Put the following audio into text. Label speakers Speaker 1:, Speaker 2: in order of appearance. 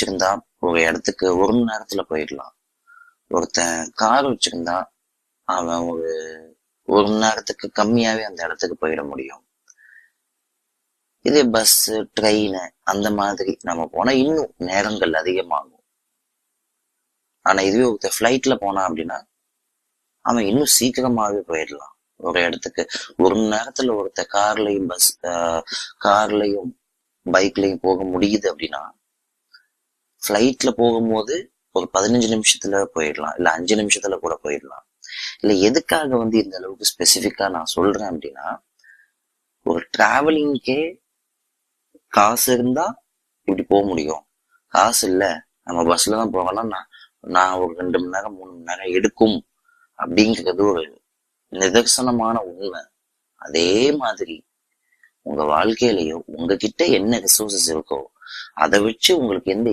Speaker 1: வச்சிருந்தா ஒரு இடத்துக்கு 1 மணி நேரத்துல போயிடலாம். ஒருத்தன் கார் வச்சிருந்தா அவன் ஒரு 1 மணி நேரத்துக்கு கம்மியாவே அந்த இடத்துக்கு போயிட முடியும். இதே பஸ், ட்ரெயின் அந்த மாதிரி நம்ம போனா இன்னும் நேரங்கள் அதிகமாகும். ஆனா இதுவே ஒருத்தர் ஃபிளைட்ல போனா அப்படின்னா அவன் இன்னும் சீக்கிரமாவே போயிடலாம் ஒரு இடத்துக்கு. 1 மணி நேரத்துல ஒருத்தர் கார்லயும் பைக்லயும் போக முடியுது அப்படின்னா ஃபிளைட்ல போகும்போது ஒரு 15 நிமிஷத்துல போயிடலாம், இல்ல 5 நிமிஷத்துல கூட போயிடலாம். இல்ல எதுக்காக இந்த அளவுக்கு ஸ்பெசிபிக்கா நான் சொல்றேன் அப்படின்னா, ஒரு டிராவலிங்கே காசு இருந்தா இப்படி போக முடியும், காசு இல்ல நம்ம பஸ்ல தான் போகலாம், நான் ஒரு 2 மணி நேரம் 3 மணி நேரம் எடுக்கும் அப்படிங்கிறது ஒரு நிதர்சனமான உண்மை. அதே மாதிரி உங்க வாழ்க்கையிலயும் உங்ககிட்ட என்ன ரிசோர்சஸ் இருக்கோ அதை வச்சு உங்களுக்கு எந்த